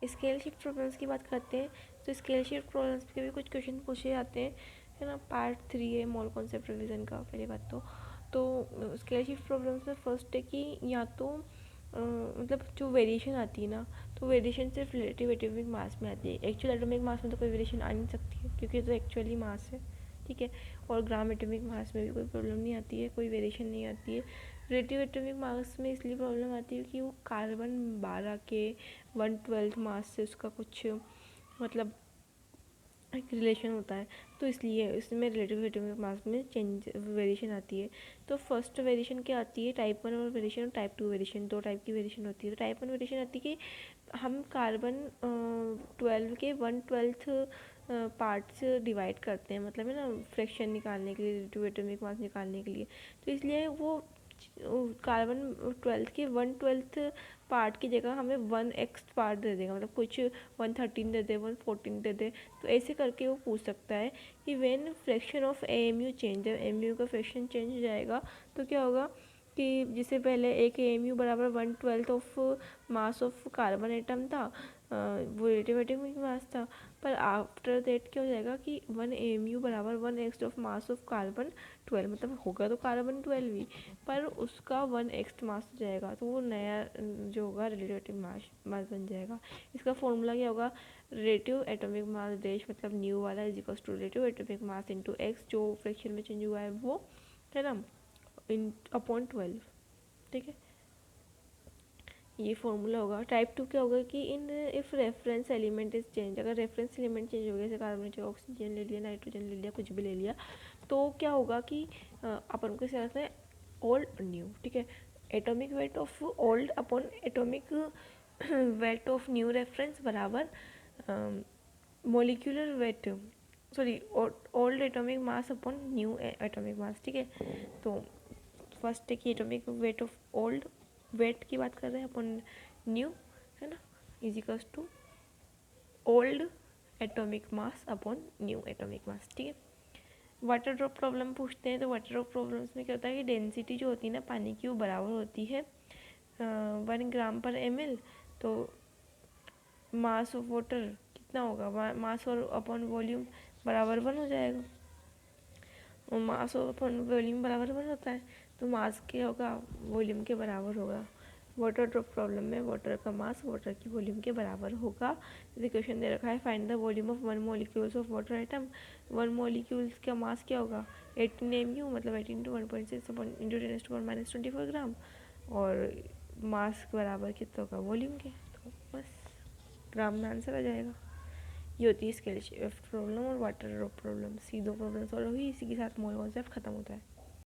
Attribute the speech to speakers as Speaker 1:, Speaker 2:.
Speaker 1: Scale shift problems की बात करते हैं तो स्केल शिफ्ट प्रॉब्लम्स के भी कुछ क्वेश्चन पूछे जाते हैं, है ना। पार्ट 3 है मोल कॉन्सेप्ट रिवीजन का। पहली बात तो स्केल शिफ्ट प्रॉब्लम्स में फर्स्ट है कि या तो मतलब जो वेरिएशन आती है ना, तो वेरिएशन सिर्फ रिलेटिव एटॉमिक मास में आती है। एक्चुअल एटॉमिक मास में तो कोई वेरिएशन आ नहीं सकती है क्योंकि ये तो एक्चुअली मास है, ठीक है। और ग्राम एटॉमिक मास में भी कोई प्रॉब्लम नहीं आती है, कोई वेरिएशन नहीं आती है। रिलेटिव एटॉमिक मास में इसलिए प्रॉब्लम आती है कि वो कार्बन 12 के 1/12 मास से उसका कुछ मतलब एक रिलेशन होता है, तो इसलिए इसमें रिलेटिव एटॉमिक मास में चेंज वेरिएशन आती है। तो फर्स्ट वेरिएशन क्या आती है, टाइप 1 और वेरिएशन और टाइप 2 वेरिएशन, दो टाइप की वेरिएशन होती है। तो टाइप 1 वेरिएशन आती है कि हम कार्बन 12 के 1/12 पार्ट्स डिवाइड करते हैं, मतलब है ना, फ्रैक्शन निकालने के लिए, रिलेटिव एटॉमिक मास निकालने के लिए। तो इसलिए वो कार्बन 12 के 1/12 पार्ट की जगह हमें 1x पार्ट दे देगा, मतलब कुछ 113 दे दे, 114 दे दे। तो ऐसे करके वो पूछ सकता है कि when fraction of AMU change, जब एएमयू का फ्रैक्शन चेंज हो जाएगा तो क्या होगा कि जिससे पहले एक एएमयू बराबर 1/12 of mass of carbon atom था, वो रिलेटिव एटॉमिक मास था। पर आफ्टर दैट क्या हो जाएगा कि 1 एएमयू बराबर 1x of mass of carbon 12, मतलब होगा तो कार्बन 12 ही, पर उसका 1x मास हो जाएगा, तो वो नया जो होगा रिलेटिव मास बन जाएगा। इसका फॉर्मूला क्या होगा, रिलेटिव एटॉमिक मास डैश मतलब न्यू वाला is equal to relative atomic mass into x, जो फ्रैक्शन में चेंज हुआ है वो, है ना, इन अपॉन 12, ठीक है। ये फॉर्मूला होगा। टाइप 2 क्या होगा कि in if reference element is change, अगर रेफरेंस एलिमेंट चेंज हो गया, जैसे कार्बन ने ऑक्सीजन ले लिया, नाइट्रोजन ले लिया, कुछ भी ले लिया, तो क्या होगा कि अपन को इसे है ओल्ड और न्यू, ठीक है। Atomic weight of old upon atomic weight of new reference बराबर molecular weight, sorry, old atomic mass upon new atomic mass, ठीक है। तो फर्स्ट है कि atomic weight of old, weight की बात कर रहे हैं अपन, न्यू, है ना, is equals to old atomic mass upon new atomic mass, ठीक है। वाटर ड्रॉप प्रॉब्लम पूछते हैं, तो वाटर ड्रॉप प्रॉब्लम्स में क्या होता है कि डेंसिटी जो होती है ना पानी की, वो बराबर होती है 1 ग्राम पर ml। तो मास ऑफ वाटर कितना होगा, मास और अपॉन वॉल्यूम बराबर 1 हो जाएगा, और मास और अपॉन वॉल्यूम बराबर 1 होता है, तो मास क्या होगा, वॉल्यूम के बराबर होगा। वाटर ड्रॉप प्रॉब्लम में वाटर का मास वाटर की वॉल्यूम के बराबर होगा। जैसे क्वेश्चन दे रखा है, find the volume of 1 molecules of water atom, 1 molecules का मास क्या होगा 18 mu, मतलब 18 to 1.6 इंटू 10⁻24 ग्राम, और मास के बराबर कितना होगा वॉल्यूम के, तो बस ग्राम में आंसर आ जाएगा। ये होती है स्केल शिफ्ट प्रॉब्लम और वाटर ड्रॉप प्रॉब्लम। सी दो प्रॉब्लम सॉल्व हुई, इसी के साथ मोल कॉन्सेप्ट खत्म होता है।